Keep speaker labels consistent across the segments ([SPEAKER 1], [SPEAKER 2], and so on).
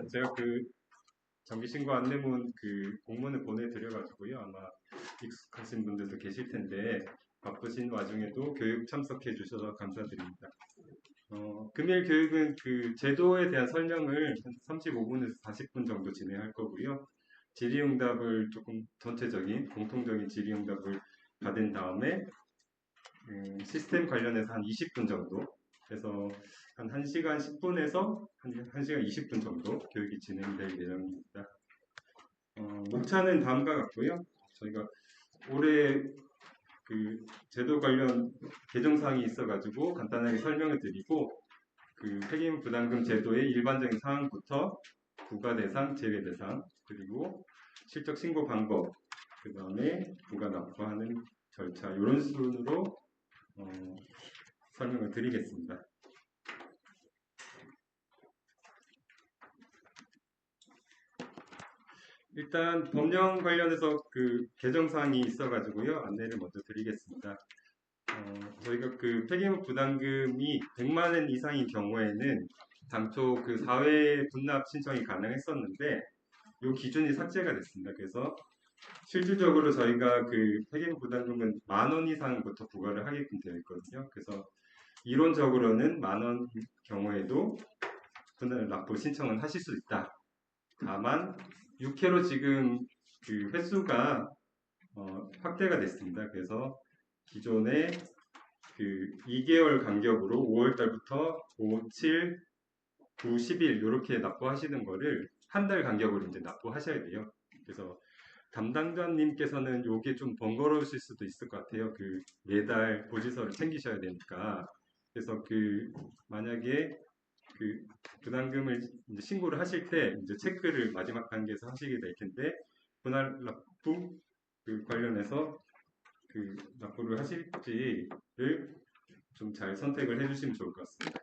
[SPEAKER 1] 제가 그 정기신고 안내문 그 공문을 보내드려가지고요. 아마 익숙하신 분들도 계실 텐데 바쁘신 와중에도 교육 참석해 주셔서 감사드립니다. 금일 교육은 그 제도에 대한 설명을 한 35분에서 40분 정도 진행할 거고요. 질의응답을 조금 전체적인 공통적인 질의응답을 받은 다음에 시스템 관련해서 한 20분 정도 해서 한 1시간 10분에서 한 1시간 20분 정도 교육이 진행될 예정입니다. 목차는 다음과 같고요. 저희가 올해 그 제도 관련 개정사항이 있어가지고 간단하게 설명을 드리고 그 폐기물 부담금 제도의 일반적인 사항부터 부과 대상, 제외 대상, 그리고 실적 신고 방법, 그 다음에 부가 납부하는 절차 이런 순으로 설명을 드리겠습니다. 일단 법령 관련해서 그 개정사항이 있어가지고요. 안내를 먼저 드리겠습니다. 저희가 그 폐기물 부담금이 100만 원 이상인 경우에는 당초 그 사회 분납 신청이 가능했었는데 이 기준이 삭제가 됐습니다. 그래서 실질적으로 저희가 그 폐기물 부담금은 10,000원 이상부터 부과를 하게끔 되어 있거든요. 그래서 이론적으로는 10,000원 경우에도 분할 납부 신청은 하실 수 있다. 다만 6회로 지금 그 횟수가 확대가 됐습니다. 그래서 기존에 그 2개월 간격으로 5월 달부터 5, 7, 9, 10일 이렇게 납부하시는 거를 한 달 간격으로 이제 납부하셔야 돼요. 그래서 담당자님께서는 이게 좀 번거로우실 수도 있을 것 같아요. 그 매달 보지서를 챙기셔야 되니까. 그래서 그 만약에 그 부담금을 이제 신고를 하실 때 이제 체크를 마지막 단계에서 하시게 될 텐데 분할 납부 그 관련해서 그 납부를 하실지를 좀 잘 선택을 해주시면 좋을 것 같습니다.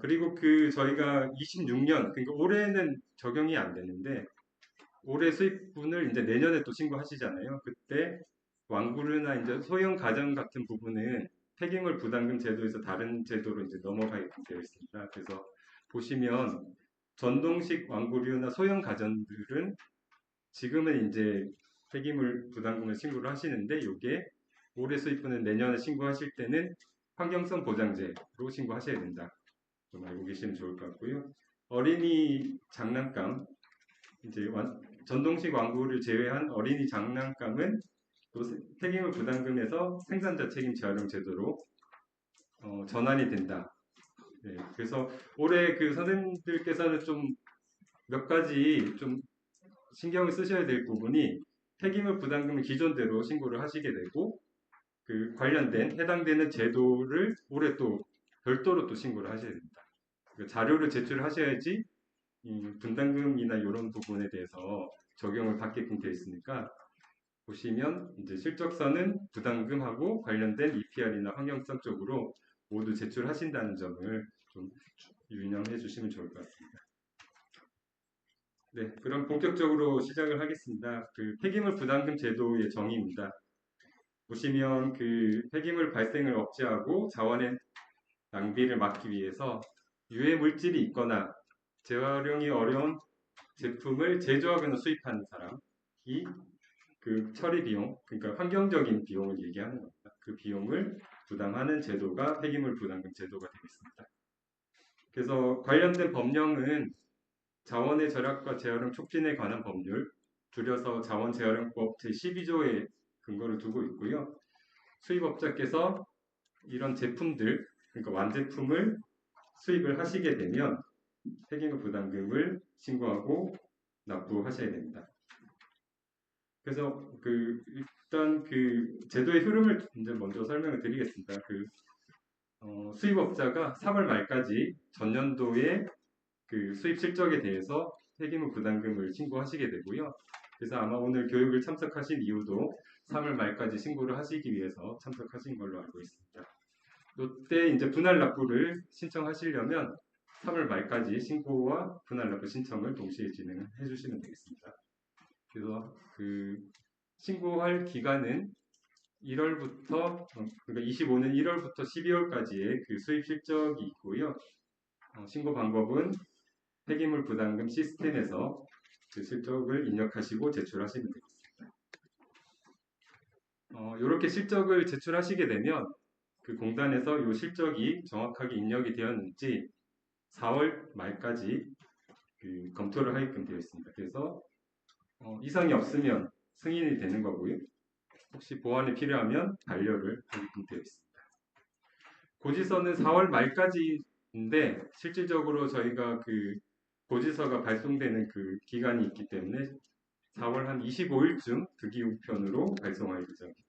[SPEAKER 1] 그리고 그 저희가 26년 그러니까 올해는 적용이 안 되는데 올해 수입분을 이제 내년에 또 신고하시잖아요. 그때 완구류나 이제 소형 가전 같은 부분은 폐기물 부담금 제도에서 다른 제도로 이제 넘어가게끔 되어 있습니다. 그래서 보시면 전동식 완구류나 소형 가전들은 지금은 이제 폐기물 부담금을 신고를 하시는데 이게 올해 수입분은 내년에 신고하실 때는 환경성 보장제로 신고하셔야 된다. 좀 알고 계시면 좋을 것 같고요. 어린이 장난감 이제 전동식 완구를 제외한 어린이 장난감은 또 폐기물 부담금에서 생산자 책임 재활용 제도로 전환이 된다. 네, 그래서 올해 그 선생님들께서는 좀 몇 가지 좀 신경을 쓰셔야 될 부분이 폐기물 부담금을 기존대로 신고를 하시게 되고 그 관련된 해당되는 제도를 올해 또 별도로 또 신고를 하셔야 됩니다. 그 자료를 제출하셔야지 이 분담금이나 이런 부분에 대해서 적용을 받게끔 되어 있으니까 보시면 이제 실적서는 부담금하고 관련된 EPR이나 환경성 쪽으로 모두 제출하신다는 점을 좀 유념해 주시면 좋을 것 같습니다. 네, 그럼 본격적으로 시작을 하겠습니다. 그 폐기물 부담금 제도의 정의입니다. 보시면 그 폐기물 발생을 억제하고 자원의 낭비를 막기 위해서 유해 물질이 있거나 재활용이 어려운 제품을 제조하거나 수입하는 사람이 그 처리 비용, 그러니까 환경적인 비용을 얘기하는 겁니다. 그 비용을 부담하는 제도가 폐기물 부담금 제도가 되겠습니다. 그래서 관련된 법령은 자원의 절약과 재활용 촉진에 관한 법률, 줄여서 자원재활용법 제12조에 근거를 두고 있고요. 수입업자께서 이런 제품들, 그러니까 완제품을 수입을 하시게 되면 폐기물 부담금을 신고하고 납부하셔야 됩니다. 그래서 그 일단 그 제도의 흐름을 이제 먼저 설명을 드리겠습니다. 그 수입업자가 3월 말까지 전년도에 그 수입 실적에 대해서 폐기물 부담금을 신고하시게 되고요. 그래서 아마 오늘 교육을 참석하신 이유도 3월 말까지 신고를 하시기 위해서 참석하신 걸로 알고 있습니다. 이때 이제 분할 납부를 신청하시려면 3월 말까지 신고와 분할 납부 신청을 동시에 진행해 주시면 되겠습니다. 그래서 그 신고할 기간은 1월부터 그러니까 25년 1월부터 12월까지의 그 수입 실적이 있고요. 신고 방법은 폐기물 부담금 시스템에서 그 실적을 입력하시고 제출하시면 되겠습니다. 이렇게 실적을 제출하시게 되면 그 공단에서 이 실적이 정확하게 입력이 되었는지 4월 말까지 그 검토를 하게끔 되어 있습니다. 그래서 이상이 없으면 승인이 되는 거고요. 혹시 보완이 필요하면 반려를 하게끔 되어 있습니다. 고지서는 4월 말까지인데 실질적으로 저희가 그 고지서가 발송되는 그 기간이 있기 때문에 4월 한 25일쯤 특이 우편으로 발송할 예정입니다.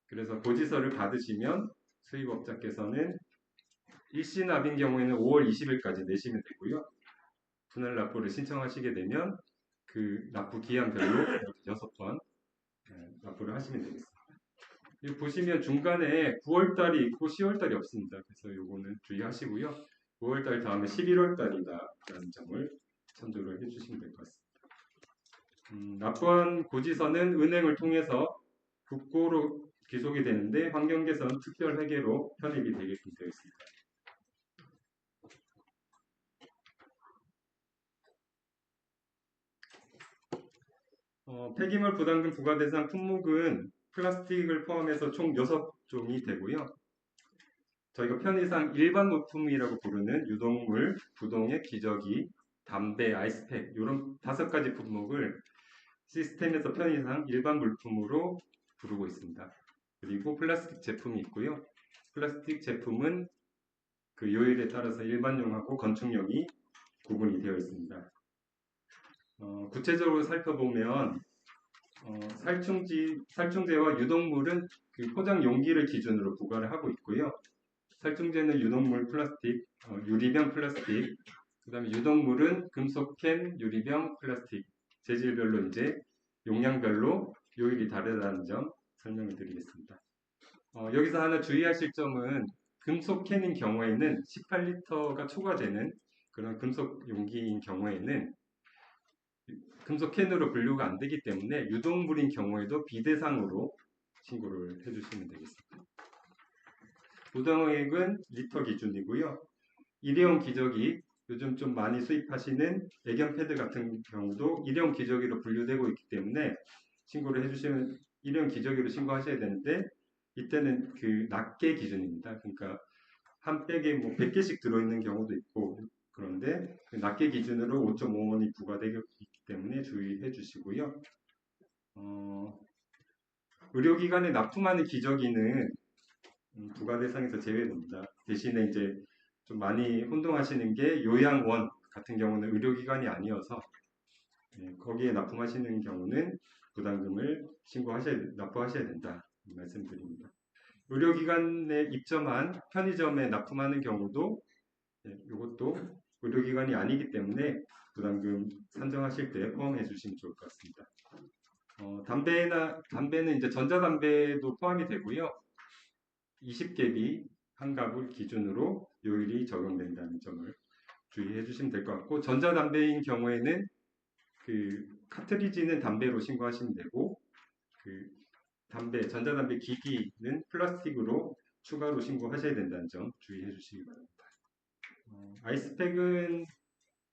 [SPEAKER 1] 그래서 고지서를 받으시면 수입업자께서는 일시납인 경우에는 5월 20일까지 내시면 되고요. 분할 납부를 신청하시게 되면 그 납부 기한별로 이렇게 6번 납부를 하시면 되겠습니다. 여기 보시면 중간에 9월달이 있고 10월달이 없습니다. 그래서 요거는 주의하시고요. 9월달 다음에 11월달이다라는 점을 참조를 해주시면 될 것 같습니다. 납부한 고지서는 은행을 통해서 국고로 기속이 되는데 환경개선 특별회계로 편입이 되게끔 되어 있습니다. 폐기물 부담금 부과 대상 품목은 플라스틱을 포함해서 총 6종이 되고요. 저희가 편의상 일반 물품이라고 부르는 유독물, 부동액, 기저귀, 담배, 아이스팩 이런 5가지 품목을 시스템에서 편의상 일반 물품으로 부르고 있습니다. 그리고 플라스틱 제품이 있고요. 플라스틱 제품은 그 요일에 따라서 일반용하고 건축용이 구분이 되어 있습니다. 구체적으로 살펴보면 살충제와 유독물은 그 포장 용기를 기준으로 부과를 하고 있고요. 살충제는 유독물 플라스틱, 유리병 플라스틱, 그 다음에 유독물은 금속캔, 유리병 플라스틱, 재질별로 이제 용량별로 요일이 다르다는 점 설명을 드리겠습니다. 여기서 하나 주의하실 점은 금속 캔인 경우에는 18리터가 초과되는 그런 금속 용기인 경우에는 금속 캔으로 분류가 안 되기 때문에 유독물인 경우에도 비대상으로 신고를 해주시면 되겠습니다. 부당액은 리터 기준이고요. 일회용 기저귀, 요즘 좀 많이 수입하시는 애견 패드 같은 경우도 일회용 기저귀로 분류되고 있기 때문에 신고를 해주시면 일회용 기저귀로 신고하셔야 되는데 이때는 그 낱개 기준입니다. 그러니까 한 백에 뭐 100개씩 들어있는 경우도 있고 그런데 그 낱개 기준으로 5.5원이 부과되기 때문에 주의해 주시고요. 의료기관에 납품하는 기저귀는 부과 대상에서 제외됩니다. 대신에 이제 좀 많이 혼동하시는 게 요양원 같은 경우는 의료기관이 아니어서 거기에 납품하시는 경우는 부담금을 납부하셔야 된다 말씀드립니다. 의료기관에 입점한 편의점에 납품하는 경우도 이것도 의료기관이 아니기 때문에 부담금 산정하실 때 포함해 주시면 좋을 것 같습니다. 담배는 이제 전자담배도 포함이 되고요. 20개비 한 갑을 기준으로 요일이 적용된다는 점을 주의해 주시면 될 것 같고 전자담배인 경우에는 그 카트리지는 담배로 신고하시면 되고 그 전자담배 기기는 플라스틱으로 추가로 신고하셔야 된다는 점 주의해 주시기 바랍니다. 아이스팩은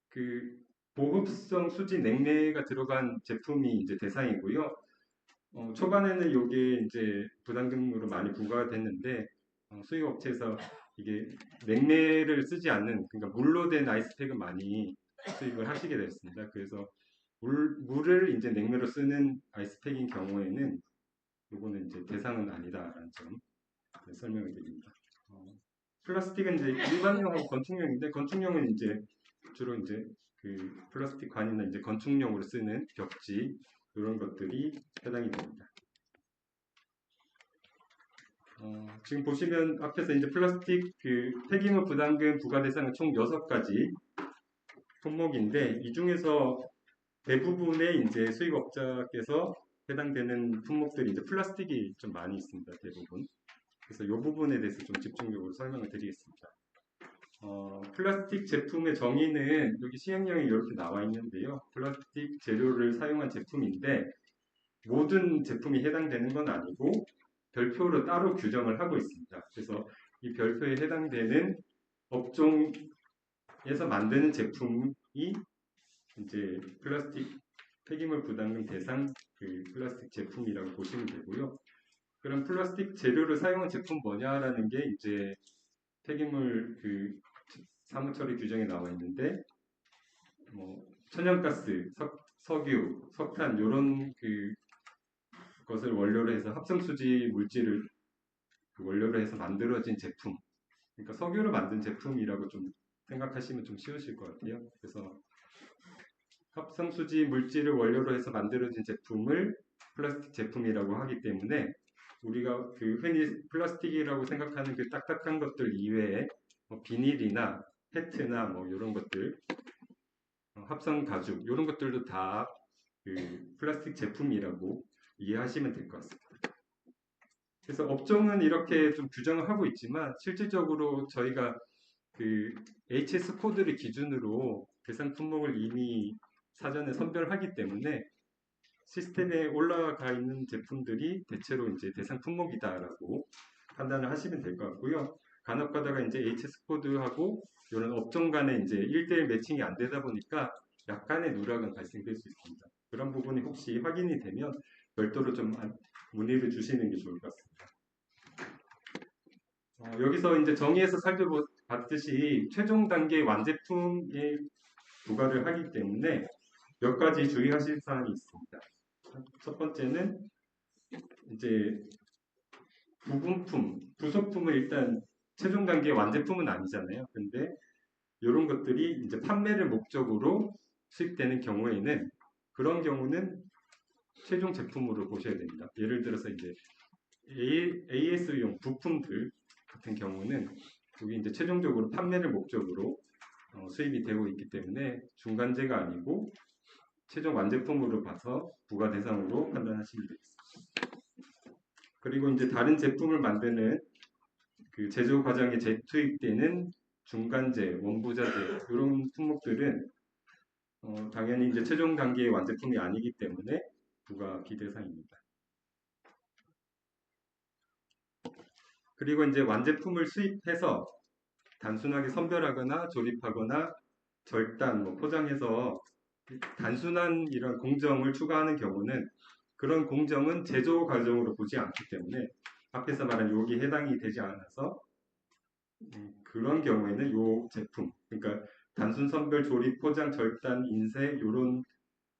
[SPEAKER 1] 그 보급성 수지 냉매가 들어간 제품이 이제 대상이고요. 초반에는 이게 이제 부담금으로 많이 부과가 됐는데 수입업체에서 이게 냉매를 쓰지 않는 그러니까 물로 된 아이스팩을 많이 수입을 하시게 됐습니다. 그래서 물을 이제 냉매로 쓰는 아이스팩인 경우에는 이거는 이제 대상은 아니다라는 점 설명을 드립니다. 플라스틱은 이제 일반용하고 건축용인데 건축용은 이제 주로 이제 그 플라스틱 관이나 이제 건축용으로 쓰는 벽지 이런 것들이 해당이 됩니다. 지금 보시면 앞에서 이제 플라스틱 그 폐기물 부담금 부과 대상은 총 6가지 품목인데 이 중에서 대부분의 이제 수입업자께서 해당되는 품목들이 이제 플라스틱이 좀 많이 있습니다. 대부분. 그래서 이 부분에 대해서 좀 집중적으로 설명을 드리겠습니다. 플라스틱 제품의 정의는 여기 시행령에 이렇게 나와 있는데요. 플라스틱 재료를 사용한 제품인데 모든 제품이 해당되는 건 아니고 별표로 따로 규정을 하고 있습니다. 그래서 이 별표에 해당되는 업종 플라스틱에서 만드는 제품이 이제 플라스틱 폐기물 부담금 대상 그 플라스틱 제품이라고 보시면 되고요. 그럼 플라스틱 재료를 사용한 제품 뭐냐라는 게 이제 폐기물 그 사무처리 규정에 나와 있는데 뭐 천연가스, 석유, 석탄 이런 것을 원료로 해서 합성수지 물질을 그 원료로 해서 만들어진 제품. 그러니까 석유로 만든 제품이라고 좀 생각하시면 좀 쉬우실 것 같아요. 그래서 합성수지 물질을 원료로 해서 만들어진 제품을 플라스틱 제품이라고 하기 때문에 우리가 그 흔히 플라스틱이라고 생각하는 그 딱딱한 것들 이외에 뭐 비닐이나 페트나 뭐 이런 것들, 합성 가죽 이런 것들도 다 그 플라스틱 제품이라고 이해하시면 될 것 같습니다. 그래서 업종은 이렇게 좀 규정을 하고 있지만 실질적으로 저희가 그 HS 코드를 기준으로 대상 품목을 이미 사전에 선별하기 때문에 시스템에 올라가 있는 제품들이 대체로 이제 대상 품목이다라고 판단을 하시면 될 것 같고요. 간혹 가다가 이제 HS 코드하고 이런 업종 간에 이제 1대1 매칭이 안 되다 보니까 약간의 누락은 발생될 수 있습니다. 그런 부분이 혹시 확인이 되면 별도로 좀 문의를 주시는 게 좋을 것 같습니다. 여기서 이제 정의에서 살펴봤듯이 최종 단계 완제품에 부과를 하기 때문에 몇 가지 주의하실 사항이 있습니다. 첫 번째는 이제 부분품, 부속품은 일단 최종 단계 완제품은 아니잖아요. 근데 이런 것들이 이제 판매를 목적으로 수입되는 경우에는 그런 경우는 최종 제품으로 보셔야 됩니다. 예를 들어서 이제 AS용 부품들 같은 경우는 여기 이제 최종적으로 판매를 목적으로 수입이 되고 있기 때문에 중간재가 아니고 최종 완제품으로 봐서 부과 대상으로 판단하시면 되겠습니다. 그리고 이제 다른 제품을 만드는 그 제조 과정에 재투입되는 중간재, 원부자재 이런 품목들은 당연히 이제 최종 단계의 완제품이 아니기 때문에 부과 비대상입니다. 그리고 이제 완제품을 수입해서 단순하게 선별하거나 조립하거나 절단, 포장해서 단순한 이런 공정을 추가하는 경우는 그런 공정은 제조 과정으로 보지 않기 때문에 앞에서 말한 여기 해당이 되지 않아서 그런 경우에는 이 제품, 그러니까 단순 선별, 조립, 포장, 절단, 인쇄 이런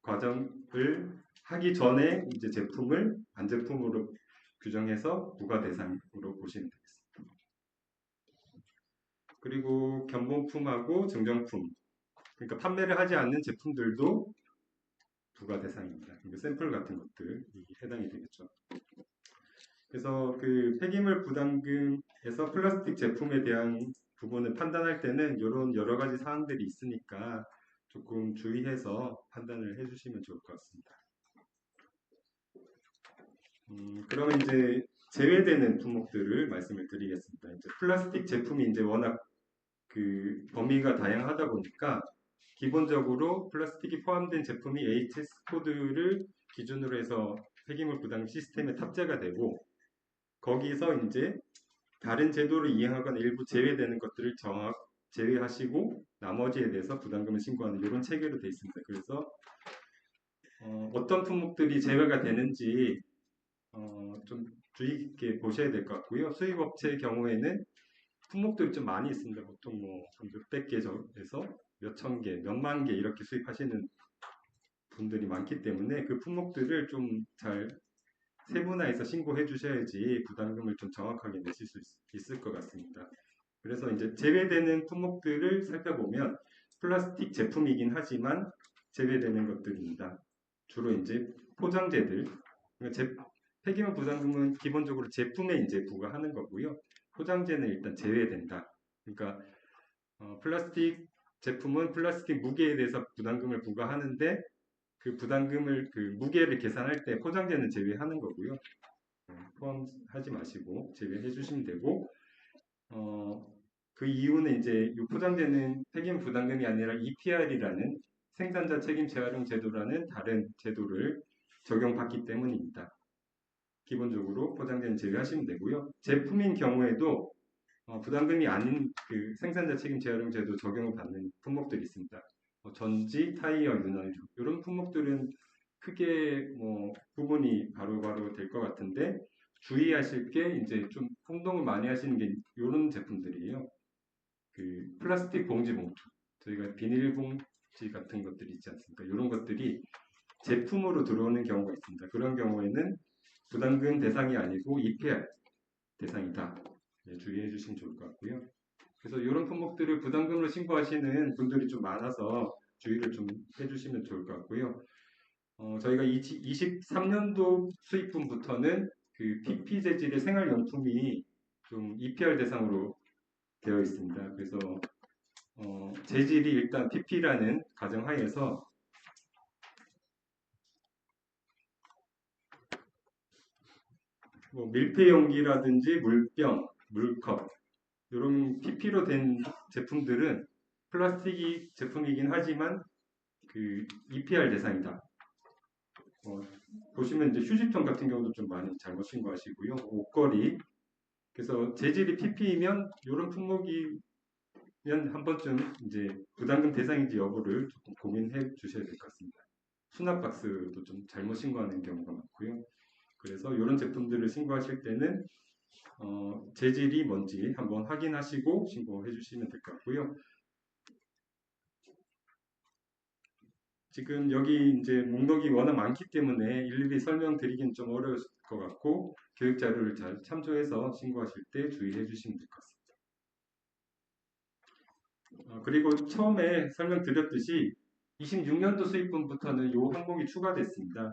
[SPEAKER 1] 과정을 하기 전에 이제 제품을 완제품으로 규정해서 부과 대상으로 보시면 되겠습니다. 그리고 견본품하고 증정품, 그러니까 판매를 하지 않는 제품들도 부과 대상입니다. 그러니까 샘플 같은 것들이 해당이 되겠죠. 그래서 그 폐기물 부담금에서 플라스틱 제품에 대한 부분을 판단할 때는 이런 여러 가지 사항들이 있으니까 조금 주의해서 판단을 해주시면 좋을 것 같습니다. 그러면 이제 제외되는 품목들을 말씀을 드리겠습니다. 이제 플라스틱 제품이 이제 워낙 그 범위가 다양하다 보니까 기본적으로 플라스틱이 포함된 제품이 HS 코드를 기준으로 해서 폐기물 부담 시스템에 탑재가 되고 거기서 이제 다른 제도를 이행하거나 일부 제외되는 것들을 제외하시고 나머지에 대해서 부담금을 신고하는 이런 체계로 되어 있습니다. 그래서 어떤 품목들이 제외가 되는지 좀 주의 깊게 보셔야 될 것 같고요. 수입업체의 경우에는 품목들이 좀 많이 있습니다. 보통 뭐 몇백 개에서 몇천 개, 몇만 개 이렇게 수입하시는 분들이 많기 때문에 그 품목들을 좀 잘 세분화해서 신고해 주셔야지 부담금을 좀 정확하게 내실 수 있을 것 같습니다. 그래서 이제 제외되는 품목들을 살펴보면 플라스틱 제품이긴 하지만 제외되는 것들입니다. 주로 이제 포장재들, 그러니까 폐기물 부담금은 기본적으로 제품에 이제 부과하는 거고요. 포장재는 일단 제외된다. 그러니까 플라스틱 제품은 플라스틱 무게에 대해서 부담금을 부과하는데 그 부담금을 그 무게를 계산할 때 포장재는 제외하는 거고요. 포함하지 마시고 제외해 주시면 되고 그 이유는 이제 이 포장재는 폐기물 부담금이 아니라 EPR이라는 생산자 책임 재활용 제도라는 다른 제도를 적용받기 때문입니다. 기본적으로 포장재는 제외하시면 되고요. 제품인 경우에도 부담금이 아닌 그 생산자 책임 재활용 제도 적용을 받는 품목들이 있습니다. 전지, 타이어, 윤활유 이런 품목들은 크게 뭐 구분이 바로바로 될 것 같은데 주의하실 게 이제 좀 혼동을 많이 하시는 게 이런 제품들이에요. 그 플라스틱 봉지 봉투 저희가 비닐 봉지 같은 것들이 있지 않습니까? 이런 것들이 제품으로 들어오는 경우가 있습니다. 그런 경우에는 부담금 대상이 아니고 EPR 대상이다. 네, 주의해 주시면 좋을 것 같고요. 그래서 이런 품목들을 부담금으로 신고하시는 분들이 좀 많아서 주의를 좀 해주시면 좋을 것 같고요. 저희가 23년도 수입분부터는 그 PP 재질의 생활용품이 좀 EPR 대상으로 되어 있습니다. 그래서 재질이 일단 PP라는 가정하에서 뭐 밀폐용기라든지 물병, 물컵 이런 PP로 된 제품들은 플라스틱이 제품이긴 하지만 그 EPR 대상이다. 보시면 이제 휴지통 같은 경우도 좀 많이 잘못 신고하시고요. 옷걸이. 그래서 재질이 PP이면 이런 품목이면 한 번쯤 이제 부담금 대상인지 여부를 조금 고민해 주셔야 될 것 같습니다. 수납 박스도 좀 잘못 신고하는 경우가 많고요. 그래서 이런 제품들을 신고하실 때는 재질이 뭔지 한번 확인하시고 신고해 주시면 될 것 같고요. 지금 여기 이제 목록이 워낙 많기 때문에 일일이 설명드리긴 좀 어려울 것 같고 교육 자료를 잘 참조해서 신고하실 때 주의해 주시면 될 것 같습니다. 그리고 처음에 설명드렸듯이 26년도 수입분부터는 이 항목이 추가됐습니다.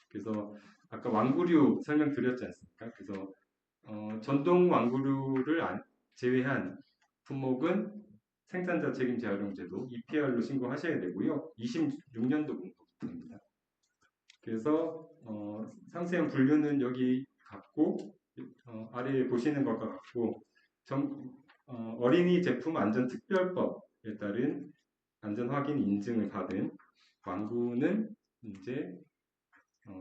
[SPEAKER 1] 그래서 아까 완구류 설명드렸지 않습니까? 그래서 전동 완구류를 제외한 품목은 생산자 책임 재활용 제도 EPR로 신고하셔야 되고요. 26년도부터입니다. 그래서 상세한 분류는 여기 같고 아래에 보시는 것과 같고 어린이 제품 안전특별법에 따른 안전 확인 인증을 받은 완구는 이제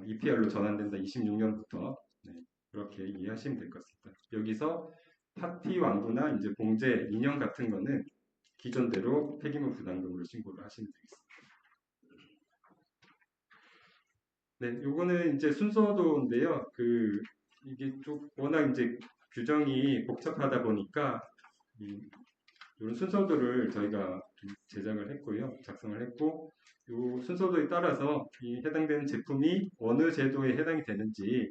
[SPEAKER 1] EPR로 전환된다. 26년부터 네, 그렇게 이해하시면 될 것 같습니다. 여기서 파티 완구나 이제 봉제, 인형 같은 거는 기존대로 폐기물 부담금으로 신고를 하시면 되겠습니다. 네, 요거는 이제 순서도인데요. 이게 좀 워낙 이제 규정이 복잡하다 보니까 이런 순서도를 저희가 제작을 했고요. 작성을 했고 이 순서도에 따라서 이 해당되는 제품이 어느 제도에 해당이 되는지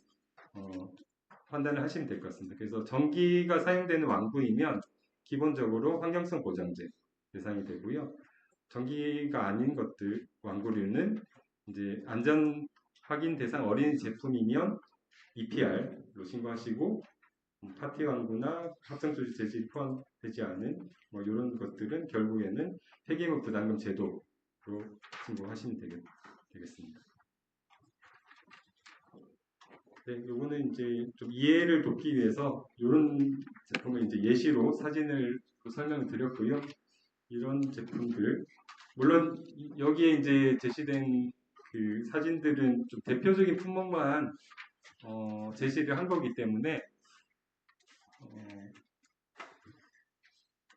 [SPEAKER 1] 판단을 하시면 될 것 같습니다. 그래서 전기가 사용되는 완구이면 기본적으로 환경성 보장제 대상이 되고요. 전기가 아닌 것들 완구류는 이제 안전 확인 대상 어린 제품이면 EPR로 신고하시고 파티 완구나 합성조직 재질이 포함되지 않은 뭐 이런 것들은 결국에는 폐기물 부담금 제도로 신고하시면 되겠습니다. 네, 요거는 이제 좀 이해를 돕기 위해서 이런 제품을 이제 예시로 사진을 설명을 드렸고요. 이런 제품들 물론 여기에 이제 제시된 그 사진들은 좀 대표적인 품목만 제시를 한 거기 때문에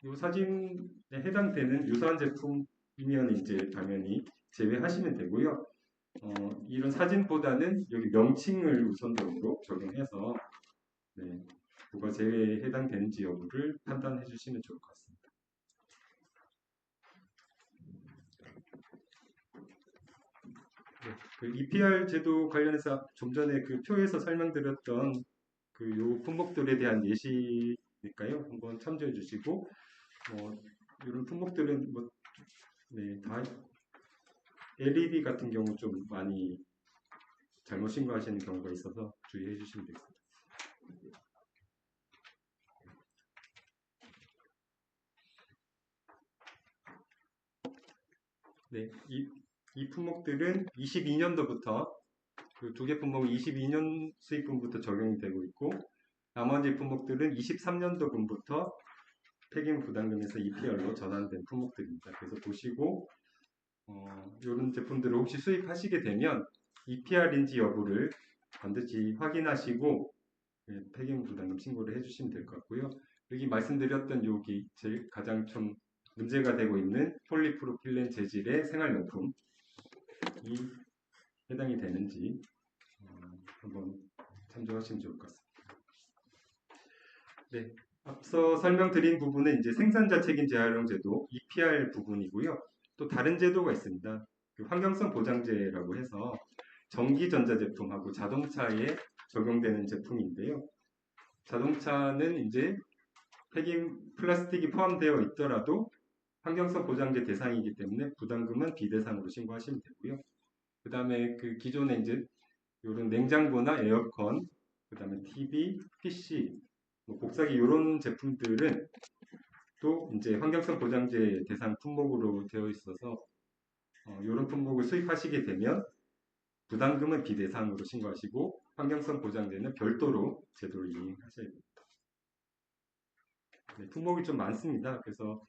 [SPEAKER 1] 이 사진에 해당되는 유사한 제품이면 이제 당연히 제외하시면 되고요. 이런 사진보다는 여기 명칭을 우선적으로 적용해서 네, 뭐가 제외에 해당되는지 여부를 판단해 주시면 좋을 것 같습니다. 네, 그 EPR 제도 관련해서 좀 전에 그 표에서 설명드렸던 그 요 품목들에 대한 예시니까요. 한번 참조해 주시고 이런 품목들은 뭐 네, 다 LED 같은 경우 좀 많이 잘못 신고하시는 경우가 있어서 주의해 주시면 되겠습니다. 네, 이 품목들은 22년도부터 그 두 개 품목은 22년 수입분부터 적용이 되고 있고 나머지 품목들은 23년도분부터 폐기물 부담금에서 EPR로 전환된 품목들입니다. 그래서 보시고 이런 제품들을 혹시 수입하시게 되면 EPR인지 여부를 반드시 확인하시고 폐기물 부담금 신고를 해주시면 될 것 같고요. 여기 말씀드렸던 여기 제일 가장 좀 문제가 되고 있는 폴리프로필렌 재질의 생활용품이 해당이 되는지 한번 참조하시면 좋을 것 같습니다. 네, 앞서 설명드린 부분은 이제 생산자 책임 재활용 제도 EPR 부분이고요. 또 다른 제도가 있습니다. 그 환경성 보장제라고 해서 전기 전자제품하고 자동차에 적용되는 제품인데요. 자동차는 이제 폐기물 플라스틱이 포함되어 있더라도 환경성 보장제 대상이기 때문에 부담금은 비대상으로 신고하시면 되고요. 그 다음에 그 기존에 이제 이런 냉장고나 에어컨, 그 다음에 TV, PC, 뭐 복사기 이런 제품들은 또 이제 환경성 보장제 대상 품목으로 되어 있어서 이런 품목을 수입하시게 되면 부담금은 비대상으로 신고하시고 환경성 보장제는 별도로 제도를 이행하셔야 됩니다. 네, 품목이 좀 많습니다. 그래서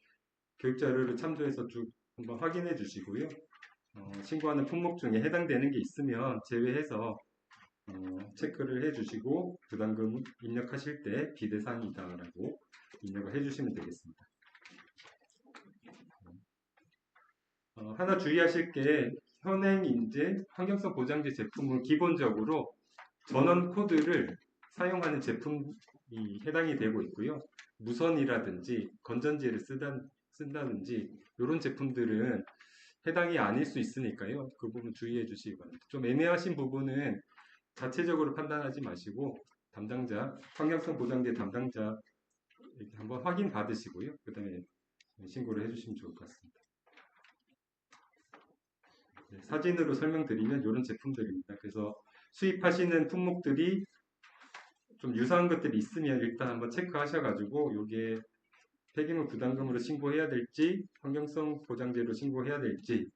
[SPEAKER 1] 교육자료를 참조해서 쭉 한번 확인해 주시고요. 신고하는 품목 중에 해당되는 게 있으면 제외해서 체크를 해주시고 부담금 입력하실 때 비대상이다라고 입력을 해주시면 되겠습니다. 하나 주의하실 게 현행 인제 환경성 보장제 제품은 기본적으로 전원 코드를 사용하는 제품이 해당이 되고 있고요. 무선이라든지 건전지를 쓴다든지 이런 제품들은 해당이 아닐 수 있으니까요. 그 부분 주의해 주시기 바랍니다. 좀 애매하신 부분은 자체적으로 판단하지 마시고 담당자, 환경성 보장제 담당자 이렇게 한번 확인 받으시고요. 그 다음에 신고를 해주시면 좋을 것 같습니다. 네, 사진으로 설명드리면 이런 제품들입니다. 그래서 수입하시는 품목들이 좀 유사한 것들이 있으면 일단 한번 체크하셔가지고 이게 폐기물 부담금으로 신고해야 될지 환경성 보장제로 신고해야 될지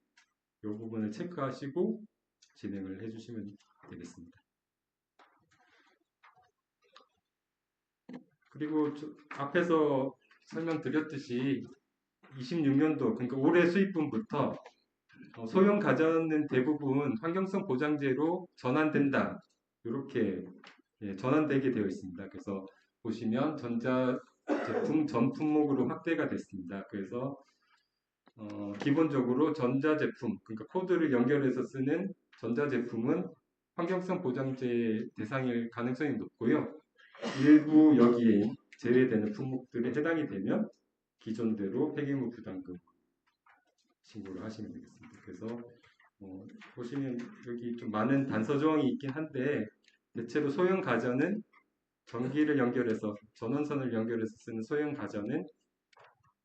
[SPEAKER 1] 이 부분을 체크하시고 진행을 해주시면 되겠습니다. 그리고 앞에서 설명드렸듯이 26년도 그러니까 올해 수입분부터 소형 가전은 대부분 환경성 보장제로 전환된다. 이렇게 전환되게 되어 있습니다. 그래서 보시면 전자제품 전 품목으로 확대가 됐습니다. 그래서 기본적으로 전자제품, 그러니까 코드를 연결해서 쓰는 전자제품은 환경성 보장제 대상일 가능성이 높고요. 일부 여기에 제외되는 품목들에 해당이 되면 기존대로 폐기물 부담금 신고를 하시면 되겠습니다. 그래서 보시면 여기 좀 많은 단서 조항이 있긴 한데 대체로 소형 가전은 전기를 연결해서 전원선을 연결해서 쓰는 소형 가전은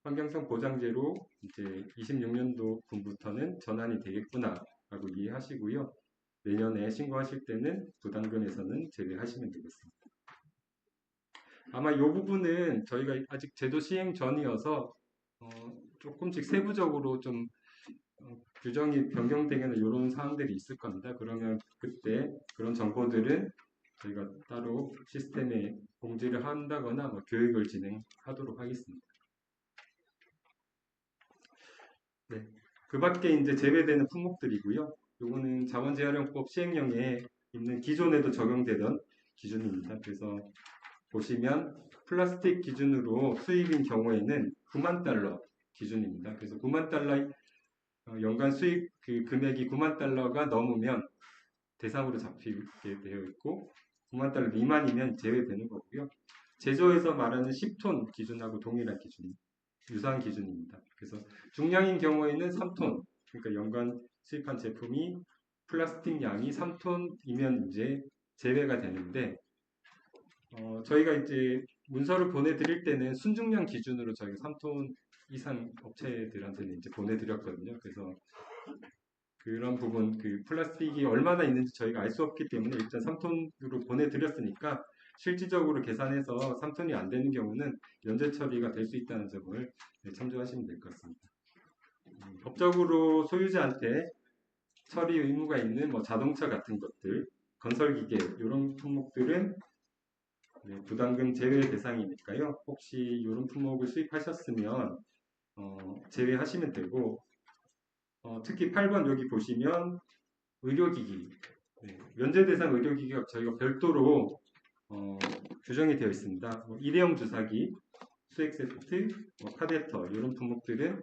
[SPEAKER 1] 환경성 보장제로 이제 26년도 분부터는 전환이 되겠구나라고 이해하시고요. 내년에 신고하실 때는 부담금에서는 제외하시면 되겠습니다. 아마 이 부분은 저희가 아직 제도 시행 전이어서 조금씩 세부적으로 좀 규정이 변경되는 이런 사항들이 있을 겁니다. 그러면 그때 그런 정보들은 저희가 따로 시스템에 공지를 한다거나 뭐 교육을 진행하도록 하겠습니다. 네, 그 밖에 이제 제외되는 품목들이고요. 요거는 자원재활용법 시행령에 있는 기존에도 적용되던 기준입니다. 그래서 보시면 플라스틱 기준으로 수입인 경우에는 9만 달러 기준입니다. 그래서 9만 달러 연간 수입 그 금액이 9만 달러가 넘으면 대상으로 잡히게 되어 있고 9만 달러 미만이면 제외되는 거고요. 제조에서 말하는 10톤 기준하고 동일한 기준, 유사한 기준입니다. 그래서 중량인 경우에는 3톤, 그러니까 연간 수입한 제품이 플라스틱 양이 3톤이면 이제 제외가 되는데 저희가 이제 문서를 보내드릴 때는 순중량 기준으로 저희가 3톤 이상 업체들한테는 이제 보내드렸거든요. 그래서 그런 부분, 그 플라스틱이 얼마나 있는지 저희가 알 수 없기 때문에 일단 3톤으로 보내드렸으니까 실질적으로 계산해서 3톤이 안 되는 경우는 연재 처리가 될 수 있다는 점을 참조하시면 될 것 같습니다. 법적으로 소유자한테 처리 의무가 있는 뭐 자동차 같은 것들, 건설기계 이런 품목들은 부담금 제외 대상이니까요. 혹시 이런 품목을 수입하셨으면 제외하시면 되고 특히 8번 여기 보시면 의료기기 면제 대상 의료기기가 저희가 별도로 규정이 되어 있습니다. 일회용 주사기, 입수액 세트, 카데터 이런 품목들은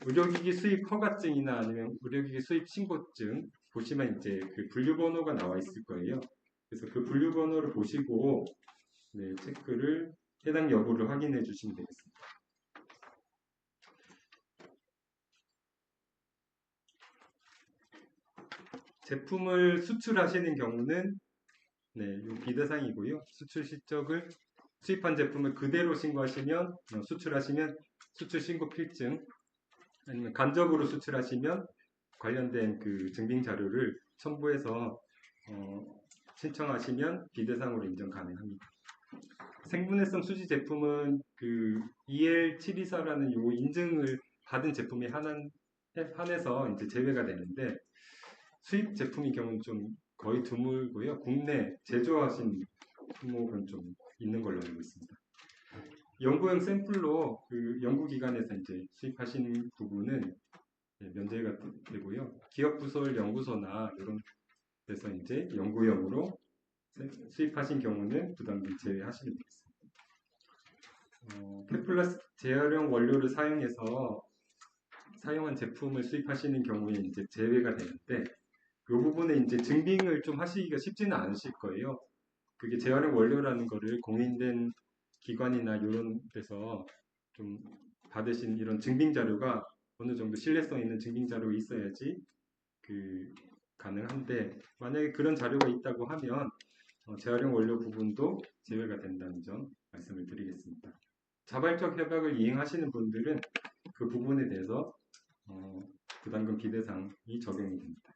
[SPEAKER 1] 의료기기 수입 허가증이나 아니면 의료기기 수입 신고증 보시면 이제 그 분류번호가 나와 있을 거예요. 그래서 그 분류번호를 보시고 네, 체크를 해당 여부를 확인해 주시면 되겠습니다. 제품을 수출하시는 경우는 네, 이 비대상이고요. 수출 실적을 수입한 제품을 그대로 신고하시면 수출하시면 수출 신고 필증 아니면 간접으로 수출하시면 관련된 그 증빙 자료를 첨부해서 신청하시면 비대상으로 인정 가능합니다. 생분해성 수지 제품은 그 EL724라는 요 인증을 받은 제품에 한해서 이제 제외가 되는데 수입 제품인 경우는 좀 거의 드물고요. 국내 제조하신 품목은 좀 있는 걸로 알고 있습니다. 연구용 샘플로 그 연구기관에서 이제 수입하신 부분은 면제가 되고요. 기업 부설 연구소나 이런 데서 이제 연구용으로 수입하신 경우는 부담금 제외하시면 되겠습니다. 페플러스 재활용 원료를 사용해서 사용한 제품을 수입하시는 경우에 이제 제외가 되는데 이 부분에 이제 증빙을 좀 하시기가 쉽지는 않으실 거예요. 그게 재활용 원료라는 거를 공인된 기관이나 이런 데서 좀 받으신 이런 증빙 자료가 어느 정도 신뢰성 있는 증빙 자료가 있어야지 그 가능한데 만약에 그런 자료가 있다고 하면 재활용 원료 부분도 제외가 된다는 점 말씀을 드리겠습니다. 자발적 협약을 이행하시는 분들은 그 부분에 대해서 부담금 비대상이 적용이 됩니다.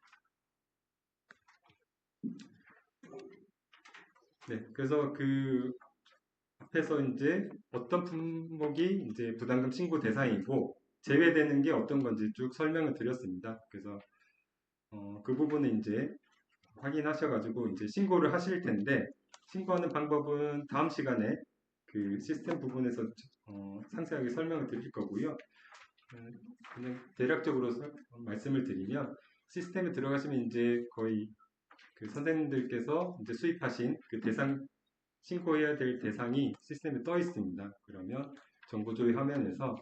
[SPEAKER 1] 네, 그래서 그 앞에서 이제 어떤 품목이 이제 부담금 신고 대상이고 제외되는 게 어떤 건지 쭉 설명을 드렸습니다. 그래서 그 부분은 이제 확인하셔가지고 이제 신고를 하실 텐데 신고하는 방법은 다음 시간에 그 시스템 부분에서 상세하게 설명을 드릴 거고요. 그냥 대략적으로 말씀을 드리면 시스템에 들어가시면 이제 거의 그 선생님들께서 이제 수입하신 그 대상 신고해야 될 대상이 시스템에 떠 있습니다. 그러면 정보 조회 화면에서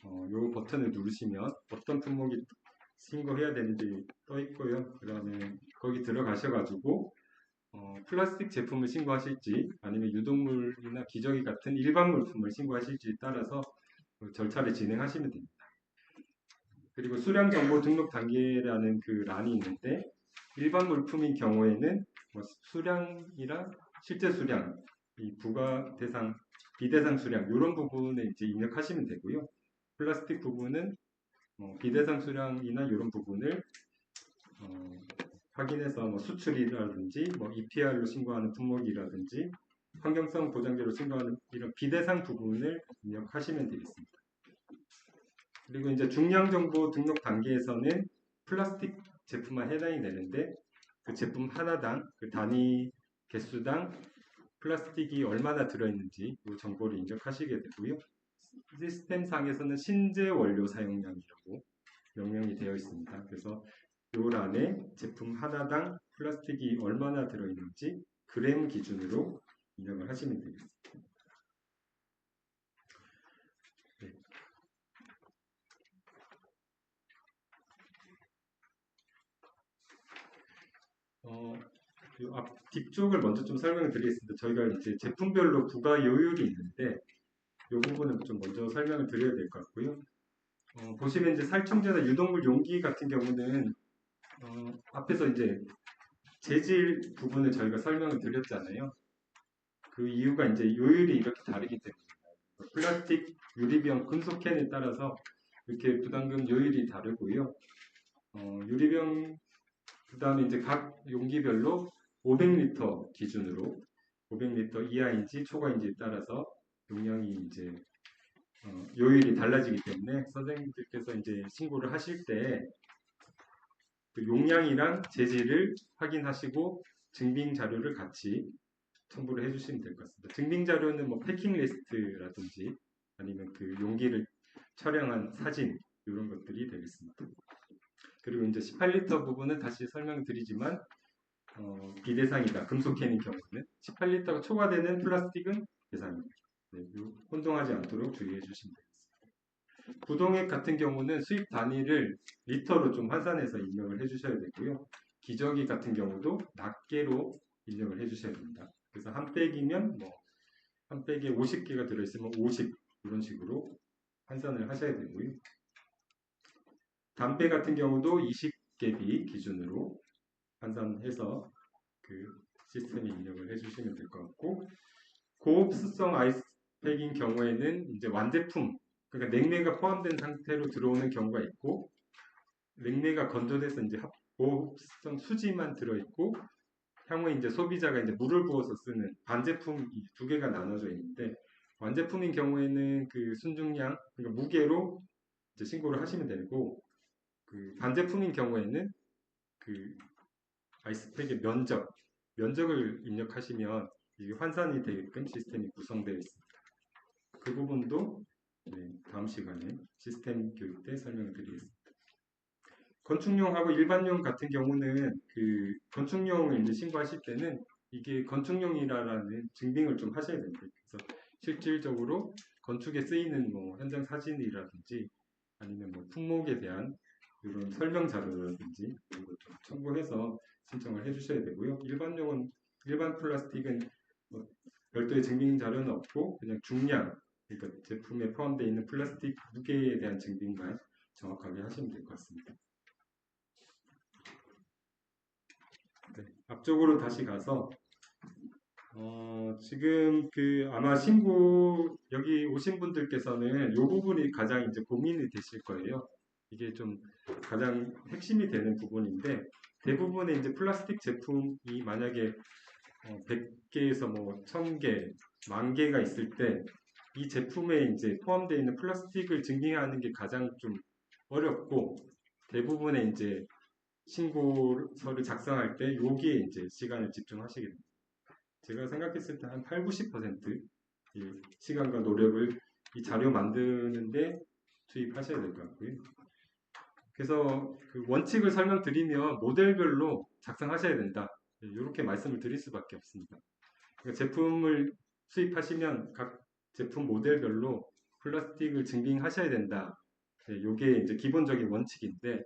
[SPEAKER 1] 이 버튼을 누르시면 어떤 품목이 신고해야 되는지 떠 있고요. 그 다음에 거기 들어가셔가지고 플라스틱 제품을 신고하실지 아니면 유독물이나 기저귀 같은 일반 물품을 신고하실지에 따라서 절차를 진행하시면 됩니다. 그리고 수량 정보 등록 단계라는 그 란이 있는데 일반 물품인 경우에는 수량이랑 실제 수량, 이 부가 대상, 비대상 수량 이런 부분에 이제 입력하시면 되고요. 플라스틱 부분은 비대상 수량이나 이런 부분을 확인해서 수출이라든지 EPR로 신고하는 품목이라든지 환경성 보장제로 신고하는 이런 비대상 부분을 입력하시면 되겠습니다. 그리고 이제 중량 정보 등록 단계에서는 플라스틱 제품만 해당이 되는데 그 제품 하나당 그 단위 개수당 플라스틱이 얼마나 들어있는지 그 정보를 입력하시게 되고요. 시스템상에서는 신재 원료 사용량이라고 명명이 되어 있습니다. 그래서 요 란에 제품 하나당 플라스틱이 얼마나 들어있는지 그램 기준으로 입력을 하시면 되겠습니다. 네. 앞 뒤쪽을 먼저 좀 설명을 드리겠습니다. 저희가 이제 제품별로 부가 요율이 있는데 이 부분은 좀 먼저 설명을 드려야 될 것 같고요. 보시면 이제 살충제나 유독물 용기 같은 경우는 앞에서 이제 재질 부분을 저희가 설명을 드렸잖아요. 그 이유가 이제 요율이 이렇게 다르기 때문입니다. 플라스틱, 유리병, 금속캔에 따라서 이렇게 부담금 요율이 다르고요. 유리병 그 다음에 이제 각 용기별로 500리터 기준으로 500리터 이하인지 초과인지에 따라서 용량이 이제 요율이 달라지기 때문에 선생님들께서 이제 신고를 하실 때 그 용량이랑 재질을 확인하시고 증빙 자료를 같이 첨부를 해주시면 될 것 같습니다. 증빙 자료는 뭐 패킹 리스트라든지 아니면 그 용기를 촬영한 사진 이런 것들이 되겠습니다. 그리고 이제 18리터 부분은 다시 설명드리지만 비대상이다. 금속캔인 경우는 18리터가 초과되는 플라스틱은 대상입니다. 네, 이 혼동하지 않도록 주의해 주시면 되겠습니다. 부동액 같은 경우는 수입 단위를 리터로 좀 환산해서 입력을 해 주셔야 되고요. 기저귀 같은 경우도 낱개로 입력을 해 주셔야 됩니다. 그래서 한 백이면 한 백에 50개가 들어있으면 50 이런 식으로 환산을 하셔야 되고요. 담배 같은 경우도 20개비 기준으로 환산해서 그 시스템에 입력을 해주시면 될 것 같고, 고흡수성 아이스팩인 경우에는 이제 완제품, 그러니까 냉매가 포함된 상태로 들어오는 경우가 있고, 냉매가 건조돼서 이제 고흡수성 수지만 들어있고, 향후에 이제 소비자가 이제 물을 부어서 쓰는 반제품 두 개가 나눠져 있는데, 완제품인 경우에는 그 순중량, 그러니까 무게로 이제 신고를 하시면 되고, 그 반제품인 경우에는 그 아이스팩의 면적을 입력하시면 이게 환산이 되게끔 시스템이 구성되어 있습니다. 그 부분도 다음 시간에 시스템 교육 때 설명을 드리겠습니다. 건축용하고 일반용 같은 경우는 그 건축용을 이제 신고하실 때는 이게 건축용이라는 증빙을 좀 하셔야 됩니다. 그래서 실질적으로 건축에 쓰이는 현장 사진이라든지 아니면 품목에 대한 이런 설명 자료라든지 이런 것 좀 첨부해서 신청을 해주셔야 되고요. 일반 플라스틱은 별도의 증빙 자료는 없고 그냥 중량, 그러니까 제품에 포함되어 있는 플라스틱 무게에 대한 증빙만 정확하게 하시면 될 것 같습니다. 네, 앞쪽으로 다시 가서 지금 아마 여기 오신 분들께서는 이 부분이 가장 이제 고민이 되실 거예요. 이게 좀 가장 핵심이 되는 부분인데 대부분의 이제 플라스틱 제품이 만약에 100개에서 1000개, 10,000개가 있을 때 이 제품에 이제 포함되어 있는 플라스틱을 증빙하는 게 가장 좀 어렵고 대부분의 이제 신고서를 작성할 때 여기에 이제 시간을 집중하시게 됩니다. 제가 생각했을 때 한 8, 90% 시간과 노력을 이 자료 만드는데 투입하셔야 될 것 같고요. 그래서 그 원칙을 설명드리면 모델별로 작성하셔야 된다. 이렇게 말씀을 드릴 수밖에 없습니다. 그러니까 제품을 수입하시면 각 제품 모델별로 플라스틱을 증빙하셔야 된다. 이게 이제 기본적인 원칙인데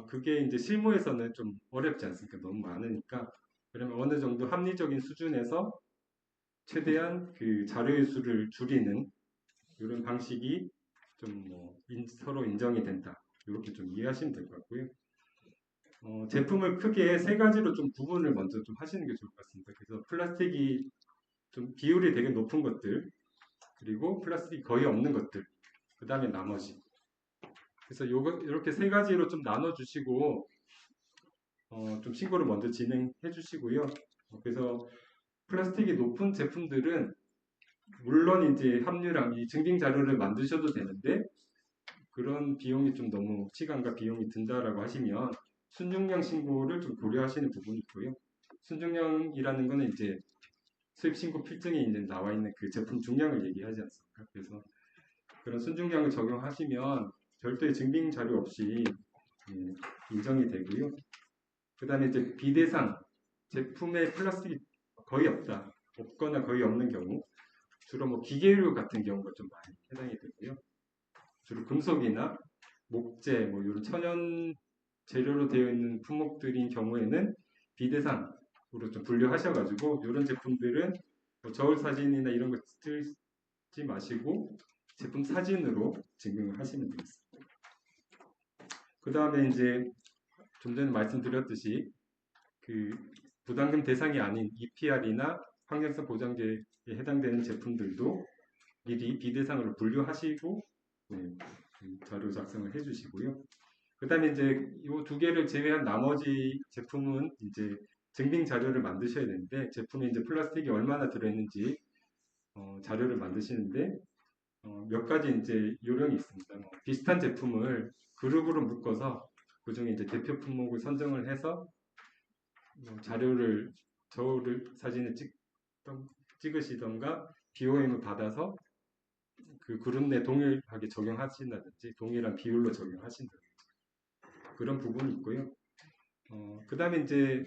[SPEAKER 1] 그게 이제 실무에서는 좀 어렵지 않습니까? 너무 많으니까. 그러면 어느 정도 합리적인 수준에서 최대한 그 자료의 수를 줄이는 이런 방식이 좀 서로 인정이 된다. 이렇게 좀 이해하시면 될 것 같고요. 제품을 크게 세 가지로 좀 구분을 먼저 좀 하시는 게 좋을 것 같습니다. 그래서 플라스틱이 좀 비율이 되게 높은 것들, 그리고 플라스틱이 거의 없는 것들, 그 다음에 나머지. 그래서 이렇게 세 가지로 좀 나눠주시고, 좀 신고를 먼저 진행해 주시고요. 그래서 플라스틱이 높은 제품들은 물론 이제 함유량, 이 증빙 자료를 만드셔도 되는데 그런 비용이 좀 너무 시간과 비용이 든다라고 하시면 순중량 신고를 좀 고려하시는 부분이 있고요. 순중량이라는 거는 이제 수입 신고 필증에 이제 나와 있는 그 제품 중량을 얘기하지 않습니까? 그래서 그런 순중량을 적용하시면 별도의 증빙 자료 없이 인정이 되고요. 그 다음에 이제 비대상 제품에 플라스틱이 거의 없거나 거의 없는 경우, 주로 기계류 같은 경우가 좀 많이 해당이 되고요. 주로 금속이나 목재, 이런 천연 재료로 되어 있는 품목들인 경우에는 비대상으로 좀 분류하셔가지고 이런 제품들은 저울 사진이나 이런 거 쓰지 마시고 제품 사진으로 증명을 하시면 되겠습니다. 그 다음에 이제 좀 전에 말씀드렸듯이 그 부담금 대상이 아닌 EPR이나 환경성 보장제에 해당되는 제품들도 미리 비대상으로 분류하시고 자료 작성을 해주시고요. 그 다음에 이제 이 두 개를 제외한 나머지 제품은 이제 증빙 자료를 만드셔야 되는데 제품에 이제 플라스틱이 얼마나 들어있는지 자료를 만드시는데 몇 가지 이제 요령이 있습니다. 비슷한 제품을 그룹으로 묶어서 그 중에 이제 대표 품목을 선정을 해서 자료를 저울 사진을 찍으시던가 BOM을 받아서 그 그룹 내 동일하게 적용하신다든지 동일한 비율로 적용하신다든지 그런 부분이 있고요. 그 다음에 이제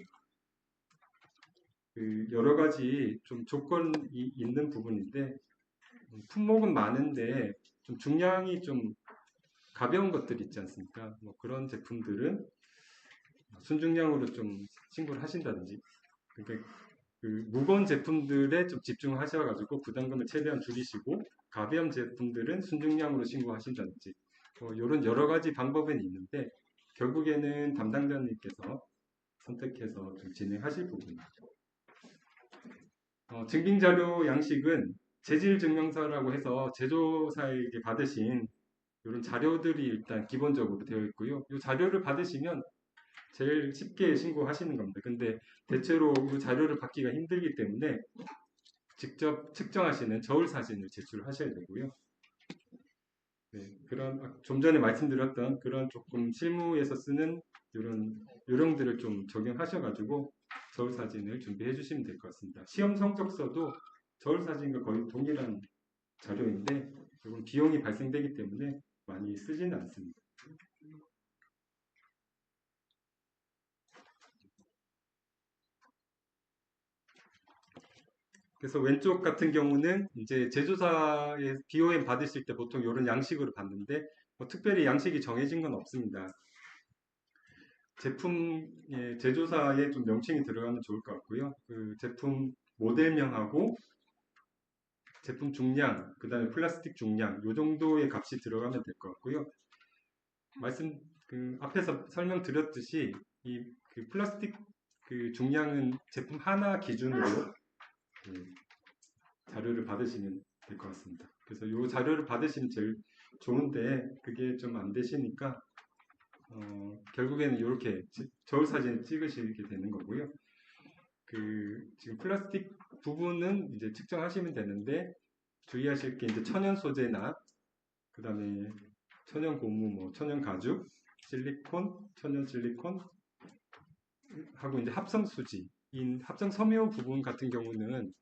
[SPEAKER 1] 그 여러 가지 좀 조건이 있는 부분인데 품목은 많은데 좀 중량이 좀 가벼운 것들 있지 않습니까? 뭐 그런 제품들은 순중량으로 좀 신고를 하신다든지, 그러니까 그 무거운 제품들에 좀 집중하셔가지고 부담금을 최대한 줄이시고 가벼운 제품들은 순중량으로 신고하신다든지 이런 여러 가지 방법은 있는데 결국에는 담당자님께서 선택해서 좀 진행하실 부분입니다. 증빙자료 양식은 재질증명서라고 해서 제조사에게 받으신 이런 자료들이 일단 기본적으로 되어 있고요. 이 자료를 받으시면 제일 쉽게 신고하시는 겁니다. 근데 대체로 이 자료를 받기가 힘들기 때문에 직접 측정하시는 저울 사진을 제출하셔야 되고요. 네, 그런 좀 전에 말씀드렸던 그런 조금 실무에서 쓰는 이런 요령들을 좀 적용하셔가지고 저울 사진을 준비해 주시면 될 것 같습니다. 시험 성적서도 저울 사진과 거의 동일한 자료인데 이건 비용이 발생되기 때문에 많이 쓰지는 않습니다. 그래서 왼쪽 같은 경우는 이제 제조사에 BOM 받으실 때 보통 이런 양식으로 받는데 뭐 특별히 양식이 정해진 건 없습니다. 제품 제조사에 좀 명칭이 들어가면 좋을 것 같고요. 그 제품 모델명하고 제품 중량, 그 다음에 플라스틱 중량, 요 정도의 값이 들어가면 될 것 같고요. 말씀 그 앞에서 설명드렸듯이 이 그 플라스틱 그 중량은 제품 하나 기준으로 자료를 받으시면 될 것 같습니다. 그래서 이 자료를 받으시면 제일 좋은데 그게 좀 안 되시니까 결국에는 이렇게 저울 사진을 찍으시게 되는 거고요. 그 지금 플라스틱 부분은 이제 측정하시면 되는데 주의하실 게 이제 천연 소재나 그 다음에 천연 고무, 뭐 천연 가죽, 실리콘, 천연 실리콘 하고 이제 합성 수지인 합성 섬유 부분 같은 경우는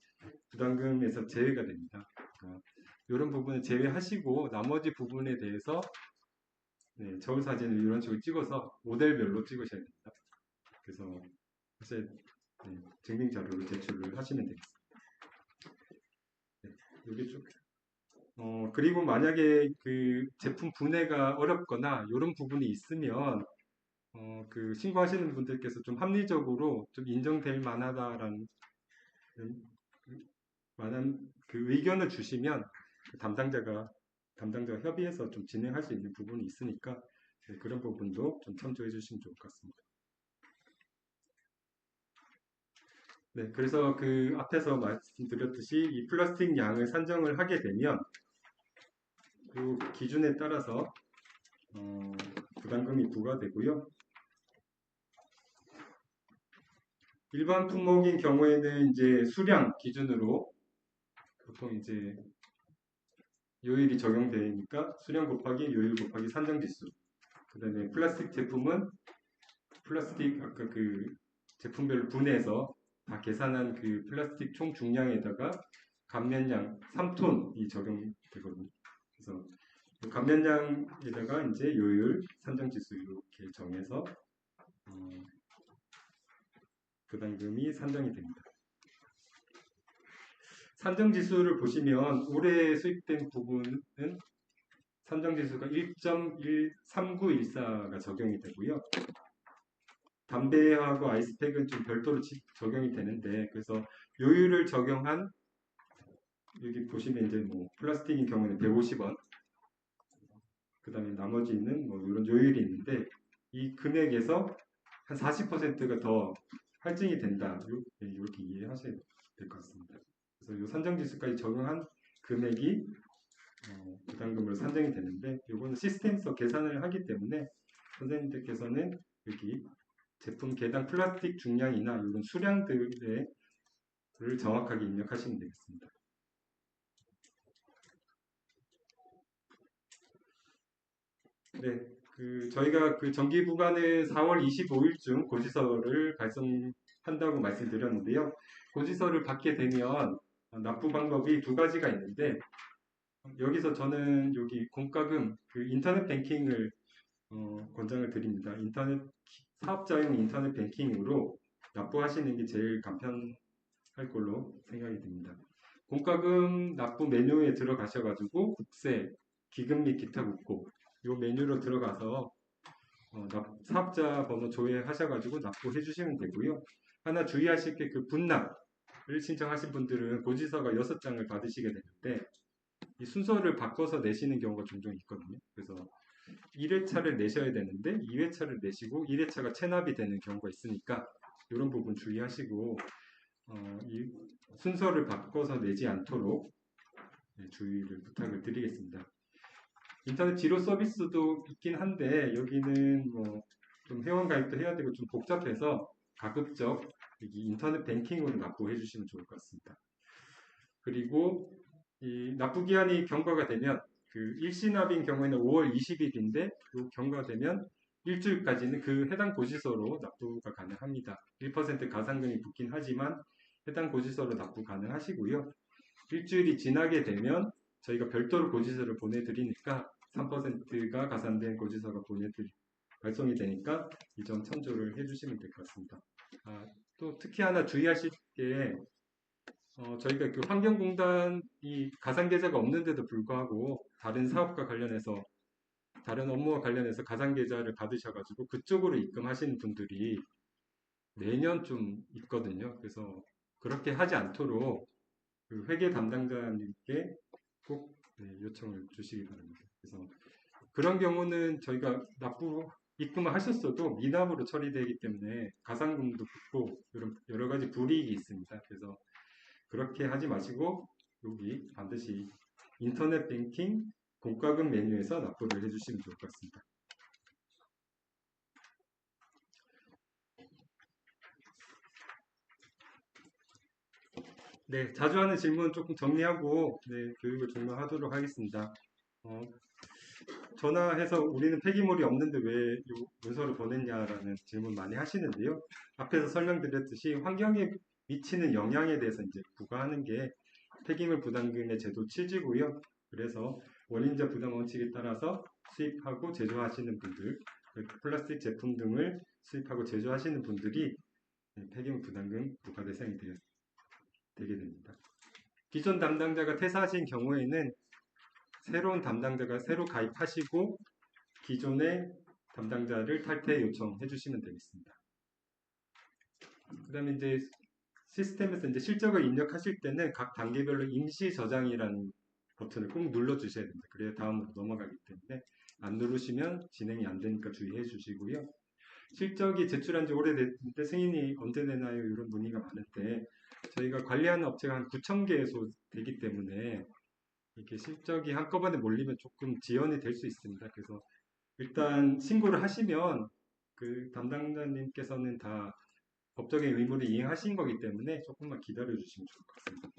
[SPEAKER 1] 부담금에서 제외가 됩니다. 이런 부분을 제외하시고 나머지 부분에 대해서 네, 저울 사진을 이런 식으로 찍어서 모델별로 찍으셔야 됩니다. 그래서 사실 증빙 자료를 제출을 하시면 되겠습니다. 네, 여기 쭉. 그리고 만약에 그 제품 분해가 어렵거나 이런 부분이 있으면 그 신고하시는 분들께서 좀 합리적으로 좀 인정될 만하다라는 만한 그 의견을 주시면 그 담당자가 협의해서 좀 진행할 수 있는 부분이 있으니까 네, 그런 부분도 좀 참조해 주시면 좋을 것 같습니다. 네, 그래서 그 앞에서 말씀드렸듯이 이 플라스틱 양을 산정을 하게 되면 그 기준에 따라서 부담금이 부과되고요. 일반 품목인 경우에는 이제 수량 기준으로 보통 이제 요율이 적용되니까 수량 곱하기 요율 곱하기 산정지수. 그 다음에 플라스틱 제품은 플라스틱 아까 그 제품별로 분해해서 다 계산한 그 플라스틱 총 중량에다가 감면량 3톤이 적용되거든요. 그래서 그 감면량에다가 이제 요율, 산정지수 이렇게 정해서 부담금이 산정이 됩니다. 산정지수를 보시면 올해 수입된 부분은 산정지수가 1.13914가 적용이 되고요. 담배하고 아이스팩은 좀 별도로 적용이 되는데 그래서 요율을 적용한 여기 보시면 이제 뭐 플라스틱인 경우는 150원 그 다음에 나머지는 뭐 이런 요율이 있는데 이 금액에서 한 40%가 더 할증이 된다 이렇게 이해하셔야 될 것 같습니다. 그래서 이 산정지수까지 적용한 금액이 부담금으로 산정이 되는데 이거는 시스템에서 계산을 하기 때문에 선생님들께서는 여기 제품 개당 플라스틱 중량이나 이런 수량들을 정확하게 입력하시면 되겠습니다. 네, 저희가 그 정기 부과는 4월 25일쯤 고지서를 발송한다고 말씀드렸는데요. 고지서를 받게 되면 납부 방법이 두 가지가 있는데 여기서 저는 여기 공과금 그 인터넷 뱅킹을 권장을 드립니다. 사업자용 인터넷 뱅킹으로 납부하시는 게 제일 간편할 걸로 생각이 듭니다. 공과금 납부 메뉴에 들어가셔가지고 국세, 기금 및 기타 국고 이 메뉴로 들어가서 사업자 번호 조회하셔가지고 납부해 주시면 되고요. 하나 주의하실 게 그 분납을 신청하신 분들은 고지서가 6장을 받으시게 되는데 이 순서를 바꿔서 내시는 경우가 종종 있거든요. 그래서 1회차를 내셔야 되는데 2회차를 내시고 1회차가 체납이 되는 경우가 있으니까 이런 부분 주의하시고 이 순서를 바꿔서 내지 않도록 주의를 부탁을 드리겠습니다. 인터넷 지로 서비스도 있긴 한데 여기는 뭐 좀 회원 가입도 해야 되고 좀 복잡해서 가급적 여기 인터넷 뱅킹으로 납부해 주시면 좋을 것 같습니다. 그리고 이 납부 기한이 경과가 되면 그 일시납인 경우에는 5월 20일인데 그 경과가 되면 일주일까지는 그 해당 고지서로 납부가 가능합니다. 1% 가산금이 붙긴 하지만 해당 고지서로 납부 가능하시고요. 일주일이 지나게 되면 저희가 별도로 고지서를 보내드리니까 3%가 가산된 고지서가 발송이 되니까 이 점 참조를 해주시면 될 것 같습니다. 또 특히 하나 주의하실 게 저희가 그 환경공단이 가상계좌가 없는데도 불구하고 다른 사업과 관련해서 다른 업무와 관련해서 가상계좌를 받으셔가지고 그쪽으로 입금하시는 분들이 매년 좀 있거든요. 그래서 그렇게 하지 않도록 그 회계 담당자님께 꼭 요청을 주시기 바랍니다. 그래서 그런 경우는 저희가 입금을 하셨어도 미납으로 처리되기 때문에 가산금도 붙고 이런 여러 가지 불이익이 있습니다. 그래서 그렇게 하지 마시고 여기 반드시 인터넷 뱅킹 공과금 메뉴에서 납부를 해주시면 좋을 것 같습니다. 네, 자주 하는 질문 조금 정리하고 교육을 종료하도록 하겠습니다. 전화해서 우리는 폐기물이 없는데 왜 문서를 보냈냐라는 질문 많이 하시는데요. 앞에서 설명드렸듯이 환경에 미치는 영향에 대해서 이제 부과하는 게 폐기물 부담금의 제도 7지고요. 그래서 원인자 부담 원칙에 따라서 수입하고 제조하시는 분들, 플라스틱 제품 등을 수입하고 제조하시는 분들이 폐기물 부담금 부과 대상이 되게 됩니다. 기존 담당자가 퇴사하신 경우에는 새로운 담당자가 새로 가입하시고 기존의 담당자를 탈퇴 요청해 주시면 되겠습니다. 그 다음에 이제 시스템에서 이제 실적을 입력하실 때는 각 단계별로 임시 저장이라는 버튼을 꼭 눌러 주셔야 됩니다. 그래야 다음으로 넘어가기 때문에 안 누르시면 진행이 안 되니까 주의해 주시고요. 실적이 제출한 지 오래됐는데 승인이 언제 되나요? 이런 문의가 많은데 저희가 관리하는 업체가 한 9,000개소 되기 때문에 이렇게 실적이 한꺼번에 몰리면 조금 지연이 될 수 있습니다. 그래서 일단 신고를 하시면 그 담당자님께서는 다 법적인 의무를 이행하신 거기 때문에 조금만 기다려 주시면 좋을 것 같습니다.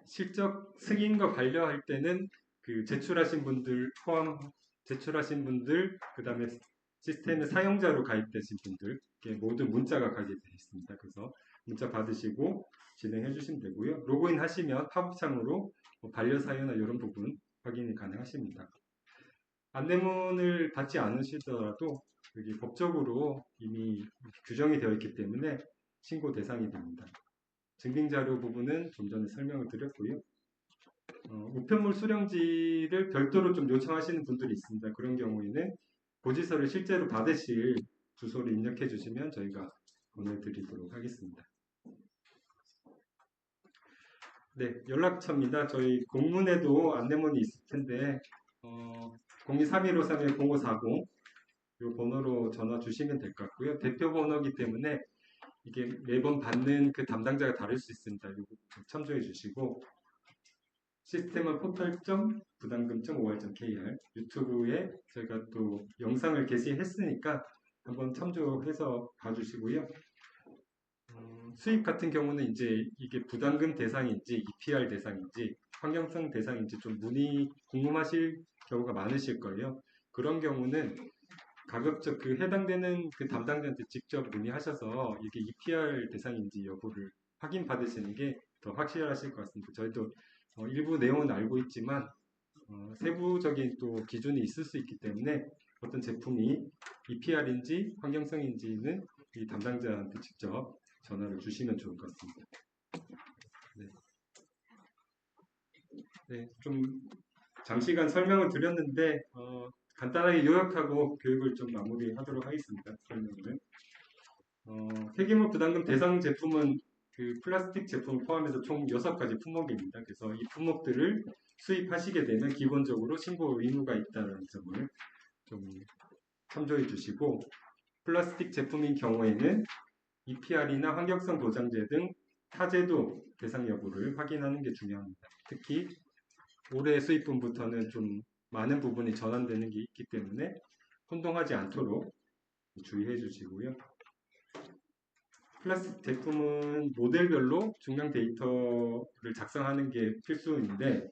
[SPEAKER 1] 실적 승인과 관련할 때는 그 제출하신 분들 그 다음에 시스템의 사용자로 가입되신 분들 모두 문자가 가게 되어 있습니다. 그래서 문자 받으시고 진행해 주시면 되고요. 로그인 하시면 팝업창으로 반려사유나 이런 부분 확인이 가능하십니다. 안내문을 받지 않으시더라도 여기 법적으로 이미 규정이 되어 있기 때문에 신고 대상이 됩니다. 증빙자료 부분은 좀 전에 설명을 드렸고요. 우편물 수령지를 별도로 좀 요청하시는 분들이 있습니다. 그런 경우에는 고지서를 실제로 받으실 주소를 입력해 주시면 저희가 보내드리도록 하겠습니다. 네, 연락처입니다. 저희 공문에도 안내문이 있을 텐데 023153-0540 이 번호로 전화 주시면 될 것 같고요. 대표 번호이기 때문에 이게 매번 받는 그 담당자가 다를 수 있습니다. 이거 참조해 주시고 시스템은 포털.부담금.or.kr 유튜브에 저희가 또 영상을 게시했으니까 한번 참조해서 봐주시고요. 수입 같은 경우는 이제 이게 부담금 대상인지 EPR 대상인지 환경성 대상인지 좀 궁금하실 경우가 많으실 거예요. 그런 경우는 가급적 그 해당되는 그 담당자한테 직접 문의하셔서 이게 EPR 대상인지 여부를 확인 받으시는 게 더 확실하실 것 같습니다. 저희도 일부 내용은 알고 있지만 세부적인 또 기준이 있을 수 있기 때문에 어떤 제품이 EPR인지 환경성인지는 이 담당자한테 직접 전화를 주시면 좋을 것 같습니다. 네. 네, 좀 장시간 설명을 드렸는데 간단하게 요약하고 교육을 좀 마무리하도록 하겠습니다. 설명을. 폐기물 부담금 대상 제품은 그 플라스틱 제품을 포함해서 총 6가지 품목입니다. 그래서 이 품목들을 수입하시게 되면 기본적으로 신고 의무가 있다는 점을 좀 참조해 주시고, 플라스틱 제품인 경우에는 EPR이나 환경성 보장제 등 타제도 대상 여부를 확인하는 게 중요합니다. 특히 올해 수입분부터는 좀 많은 부분이 전환되는 게 있기 때문에 혼동하지 않도록 주의해 주시고요. 플라스틱 제품은 모델별로 중량 데이터를 작성하는 게 필수인데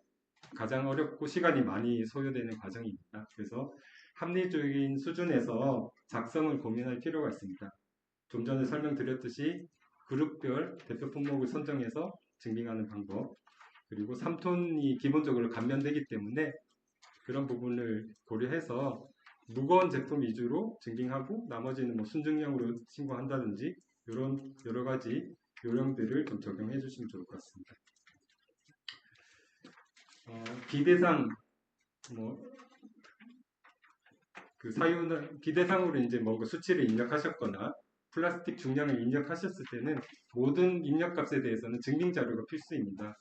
[SPEAKER 1] 가장 어렵고 시간이 많이 소요되는 과정입니다. 그래서 합리적인 수준에서 작성을 고민할 필요가 있습니다. 좀 전에 설명드렸듯이 그룹별 대표 품목을 선정해서 증빙하는 방법, 그리고 3톤이 기본적으로 감면되기 때문에 그런 부분을 고려해서 무거운 제품 위주로 증빙하고 나머지는 뭐 순증량으로 신고한다든지 이런 여러 가지 요령들을 좀 적용해 주시면 좋을 것 같습니다. 비대상 그 사유는 비대상으로 이제 뭔가 수치를 입력하셨거나 플라스틱 중량을 입력하셨을 때는 모든 입력값에 대해서는 증빙 자료가 필수입니다.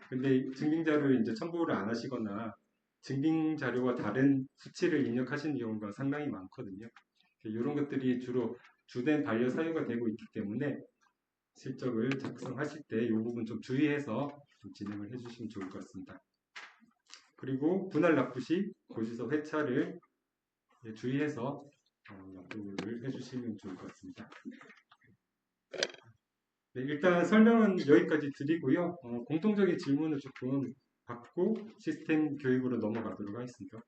[SPEAKER 1] 근데 증빙 자료를 이제 첨부를 안 하시거나 증빙 자료와 다른 수치를 입력하시는 경우가 상당히 많거든요. 이런 것들이 주로 주된 반려 사유가 되고 있기 때문에 실적을 작성하실 때 이 부분 좀 주의해서 좀 진행을 해주시면 좋을 것 같습니다. 그리고 분할 납부 시 고지서 회차를 주의해서 납부를 해주시면 좋을 것 같습니다. 네, 일단 설명은 여기까지 드리고요. 공통적인 질문을 조금 받고 시스템 교육으로 넘어가도록 하겠습니다.